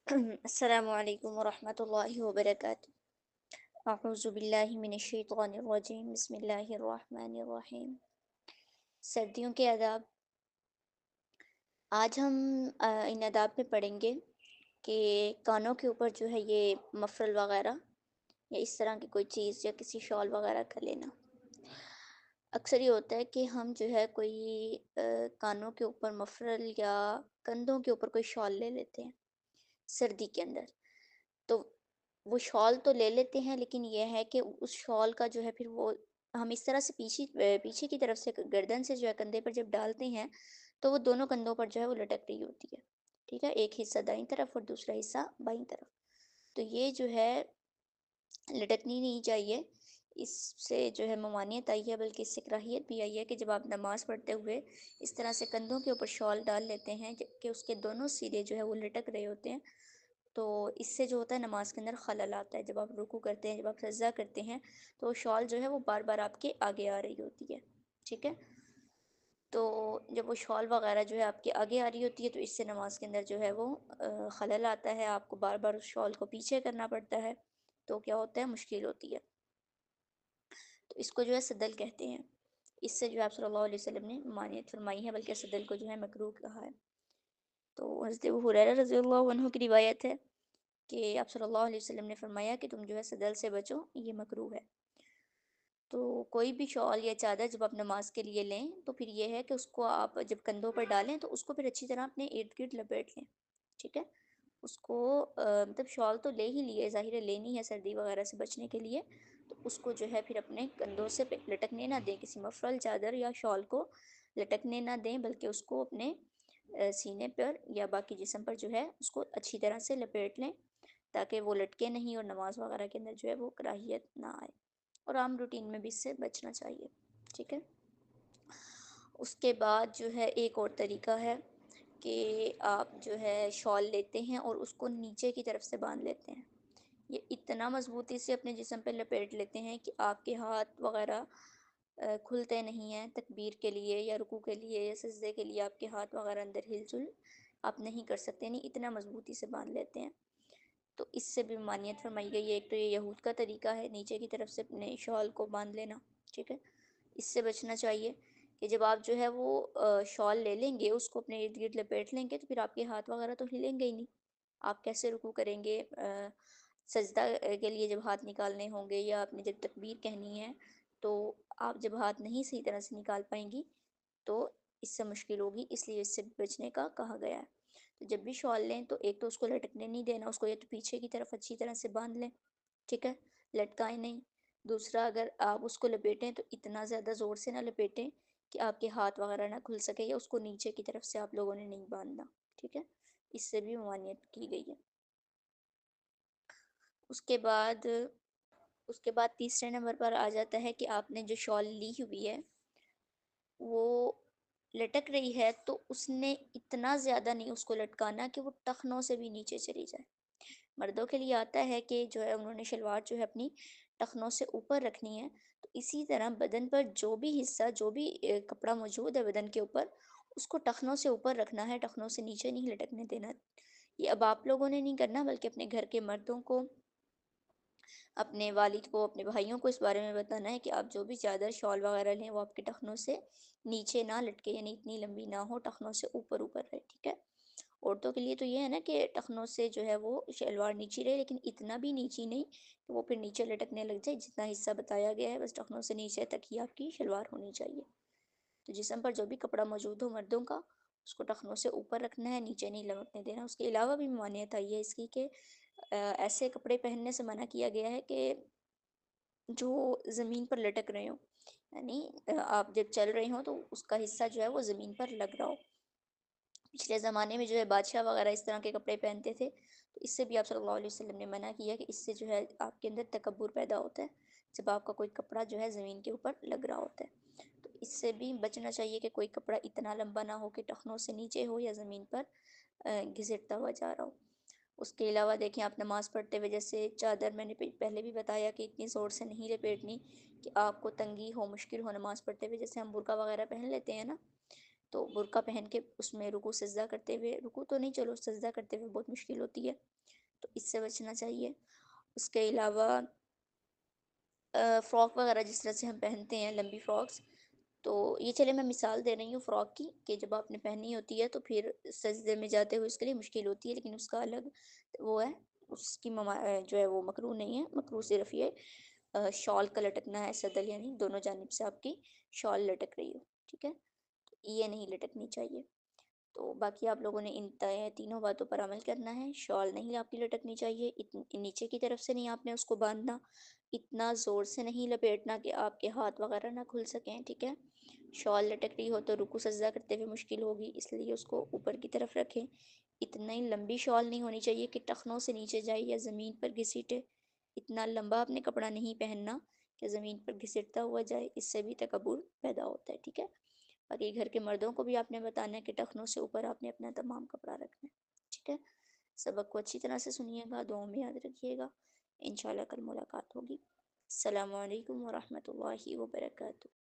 السلام علیکم ورحمۃ اللہ وبرکاتہ۔ اعوذ باللہ من الشیطان الرجیم، بسم اللہ الرحمن الرحیم۔ سردیوں کے آداب۔ آج ہم ان آداب میں پڑھیں گے کہ کانوں کے اوپر جو ہے یہ مفرل وغیرہ یا اس طرح کی کوئی چیز یا کسی شال وغیرہ کا لینا۔ اکثر یہ ہوتا ہے کہ ہم جو ہے کوئی کانوں کے اوپر مفرل یا کندھوں کے اوپر کوئی شال لے لیتے ہیں سردی کے اندر، تو وہ شال تو لے لیتے ہیں، لیکن یہ ہے کہ اس شال کا جو ہے پھر وہ ہم اس طرح سے پیچھے کی طرف سے گردن سے جو ہے کندھے پر جب ڈالتے ہیں تو وہ دونوں کندھوں پر جو ہے وہ لٹک رہی ہوتی ہے، ٹھیک ہے، ایک حصہ دائیں طرف اور دوسرا حصہ بائیں طرف۔ تو یہ جو ہے لٹکنی نہیں چاہیے، اس سے جو ہے ممانعت آئی ہے، بلکہ اس سے کراہیت بھی آئی ہے کہ جب آپ نماز پڑھتے ہوئے اس طرح سے کندھوں کے اوپر شال ڈال لیتے ہیں کہ اس کے دونوں سرے جو ہے وہ لٹک رہے ہوتے ہیں، تو اس سے جو ہوتا ہے نماز کے اندر خلل آتا ہے۔ جب آپ رکوع کرتے ہیں، جب آپ سجدہ کرتے ہیں، تو وہ شال جو ہے وہ بار بار آپ کے آگے آ رہی ہوتی ہے، ٹھیک ہے۔ تو جب وہ شال وغیرہ جو ہے آپ کے آگے آ رہی ہوتی ہے تو اس سے نماز کے اندر جو ہے وہ خلل آتا ہے، آپ کو بار بار اس شال کو پیچھے کرنا پڑتا ہے، تو کیا ہوتا ہے، مشکل ہوتی ہے۔ تو اس کو جو ہے صدل کہتے ہیں، اس سے جو ہے آپ صلی اللہ علیہ وسلم نے ممانعت فرمائی ہے، بلکہ صدل کو جو ہے مکروہ کہا ہے۔ تو حضرت ابو ہریرہ رضی اللہ عنہ کی روایت ہے کہ آپ صلی اللہ علیہ وسلم نے فرمایا کہ تم جو ہے صدل سے بچو، یہ مکروہ ہے۔ تو کوئی بھی شال یا چادر جب آپ نماز کے لیے لیں تو پھر یہ ہے کہ اس کو آپ جب کندھوں پر ڈالیں تو اس کو پھر اچھی طرح اپنے ارد گرد لپیٹ لیں، ٹھیک ہے۔ اس کو مطلب شال تو لے ہی لیے، ظاہر ہے لینی ہے سردی وغیرہ سے بچنے کے لیے، تو اس کو جو ہے پھر اپنے کندھوں سے لٹکنے نہ دیں، کسی مفرل چادر یا شال کو لٹکنے نہ دیں، بلکہ اس کو اپنے سینے پر یا باقی جسم پر جو ہے اس کو اچھی طرح سے لپیٹ لیں، تاکہ وہ لٹکے نہیں اور نماز وغیرہ کے اندر جو ہے وہ کراہیت نہ آئے، اور عام روٹین میں بھی اس سے بچنا چاہیے، ٹھیک ہے۔ اس کے بعد جو ہے ایک اور طریقہ ہے کہ آپ جو ہے شال لیتے ہیں اور اس کو نیچے کی طرف سے باندھ لیتے ہیں، یہ اتنا مضبوطی سے اپنے جسم پہ لپیٹ لیتے ہیں کہ آپ کے ہاتھ وغیرہ کھلتے نہیں ہیں تکبیر کے لیے یا رکوع کے لیے یا سجدے کے لیے، آپ کے ہاتھ وغیرہ اندر ہل جل آپ نہیں کر سکتے، نہیں اتنا مضبوطی سے باندھ لیتے ہیں، تو اس سے بھی ممانعت فرمائی گئی ہے۔ ایک تو یہ یہود کا طریقہ ہے نیچے کی طرف سے اپنے شال کو باندھ لینا، ٹھیک ہے، اس سے بچنا چاہیے کہ جب آپ جو ہے وہ شال لے لیں گے، اس کو اپنے ارد گرد لپیٹ لیں گے، تو پھر آپ کے ہاتھ وغیرہ تو ہلیں گے ہی نہیں، آپ کیسے رکوع کریں گے؟ سجدہ کے لیے جب ہاتھ نکالنے ہوں گے یا آپ نے جب تکبیر کہنی ہے، تو آپ جب ہاتھ نہیں صحیح طرح سے نکال پائیں گی تو اس سے مشکل ہوگی، اس لیے اس سے بچنے کا کہا گیا ہے۔ تو جب بھی شال لیں تو ایک تو اس کو لٹکنے نہیں دینا، اس کو یا تو پیچھے کی طرف اچھی طرح سے باندھ لیں، ٹھیک ہے، لٹکائیں نہیں۔ دوسرا، اگر آپ اس کو لپیٹیں تو اتنا زیادہ زور سے نہ لپیٹیں کہ آپ کے ہاتھ وغیرہ نہ کھل سکے، یا اس کو نیچے کی طرف سے آپ لوگوں نے نہیں باندھنا، ٹھیک ہے، اس سے بھی ممانعت کی گئی ہے۔ اس کے بعد اس کے بعد تیسرے نمبر پر آ جاتا ہے کہ آپ نے جو شال لی ہوئی ہے وہ لٹک رہی ہے تو اس نے اتنا زیادہ نہیں اس کو لٹکانا کہ وہ ٹخنوں سے بھی نیچے چلی جائے۔ مردوں کے لیے آتا ہے کہ جو ہے انہوں نے شلوار جو ہے اپنی ٹخنوں سے اوپر رکھنی ہے، تو اسی طرح بدن پر جو بھی حصہ، جو بھی کپڑا موجود ہے بدن کے اوپر، اس کو ٹخنوں سے اوپر رکھنا ہے، ٹخنوں سے نیچے نہیں لٹکنے دینا۔ یہ اب آپ لوگوں نے نہیں کرنا، بلکہ اپنے گھر کے مردوں کو، اپنے والد کو، اپنے بھائیوں کو اس بارے میں بتانا ہے کہ آپ جو بھی چادر شال وغیرہ لیں وہ آپ کے ٹخنوں سے نیچے نہ لٹکے، یعنی اتنی لمبی نہ ہو، ٹخنوں سے اوپر اوپر رہے، ٹھیک ہے۔ عورتوں کے لیے تو یہ ہے نا کہ ٹخنوں سے جو ہے وہ شلوار نیچی رہے، لیکن اتنا بھی نیچی نہیں کہ وہ پھر نیچے لٹکنے لگ جائے، جتنا حصہ بتایا گیا ہے بس ٹخنوں سے نیچے تک ہی آپ کی شلوار ہونی چاہیے۔ تو جسم پر جو بھی کپڑا موجود ہو مردوں کا، اس کو ٹخنوں سے اوپر رکھنا ہے، نیچے نہیں لمٹنے دینا۔ اس کے علاوہ بھی ممانعت آئی ہے اس کی کہ ایسے کپڑے پہننے سے منع کیا گیا ہے کہ جو زمین پر لٹک رہے ہوں، یعنی آپ جب چل رہے ہوں تو اس کا حصہ جو ہے وہ زمین پر لگ رہا ہو۔ پچھلے زمانے میں جو ہے بادشاہ وغیرہ اس طرح کے کپڑے پہنتے تھے، تو اس سے بھی آپ صلی اللہ علیہ وسلم نے منع کیا کہ اس سے جو ہے آپ کے اندر تکبر پیدا ہوتا ہے، جب آپ کا کوئی کپڑا جو ہے زمین کے اوپر لگ رہا ہوتا ہے، تو اس سے بھی بچنا چاہیے کہ کوئی کپڑا اتنا لمبا نہ ہو کہ ٹخنوں سے نیچے ہو یا زمین پر گھسٹتا ہوا جا رہا ہو۔ اس کے علاوہ دیکھیں، آپ نماز پڑھتے ہوئے جیسے چادر میں نے پہلے بھی بتایا کہ اتنی زور سے نہیں لپیٹنی کہ آپ کو تنگی ہو، مشکل ہو نماز پڑھتے ہوئے، جیسے ہم برقع وغیرہ پہن لیتے ہیں نا، تو برقع پہن کے اس میں رکوع سجدہ کرتے ہوئے، رکوع تو نہیں، چلو سجدہ کرتے ہوئے بہت مشکل ہوتی ہے، تو اس سے بچنا چاہیے۔ اس کے علاوہ فراک وغیرہ جس طرح سے ہم پہنتے ہیں، لمبی فراکس، تو یہ چلے میں مثال دے رہی ہوں فراک کی، کہ جب آپ نے پہنی ہوتی ہے تو پھر سجدے میں جاتے ہوئے اس کے لیے مشکل ہوتی ہے، لیکن اس کا الگ وہ ہے، اس کی جو ہے وہ مکروہ نہیں ہے، مکروہ صرف یہ شال کا لٹکنا ہے، صدر یعنی دونوں جانب سے آپ کی شال لٹک رہی ہو، ٹھیک ہے، تو یہ نہیں لٹکنی چاہیے۔ تو باقی آپ لوگوں نے ان تینوں باتوں پر عمل کرنا ہے۔ شال نہیں آپ کی لٹکنی چاہیے، نیچے کی طرف سے نہیں آپ نے اس کو باندھنا، اتنا زور سے نہیں لپیٹنا کہ آپ کے ہاتھ وغیرہ نہ کھل سکیں، ٹھیک ہے۔ شال لٹک رہی ہو تو رکوع سجدہ کرتے ہوئے مشکل ہوگی، اس لیے اس کو اوپر کی طرف رکھیں۔ اتنی لمبی شال نہیں ہونی چاہیے کہ ٹخنوں سے نیچے جائے یا زمین پر گھسیٹے، اتنا لمبا آپ نے کپڑا نہیں پہننا کہ زمین پر گھسٹتا ہوا جائے، اس سے بھی تکبر پیدا ہوتا ہے، ٹھیک ہے۔ باقی گھر کے مردوں کو بھی آپ نے بتانا ہے کہ ٹخنوں سے اوپر آپ نے اپنا تمام کپڑا رکھنا ہے، ٹھیک ہے۔ سبق کو اچھی طرح سے سنیے گا، دعاؤں میں یاد رکھیے گا، انشاءاللہ کل ملاقات ہوگی۔ السلام علیکم ورحمۃ اللہ وبرکاتہ۔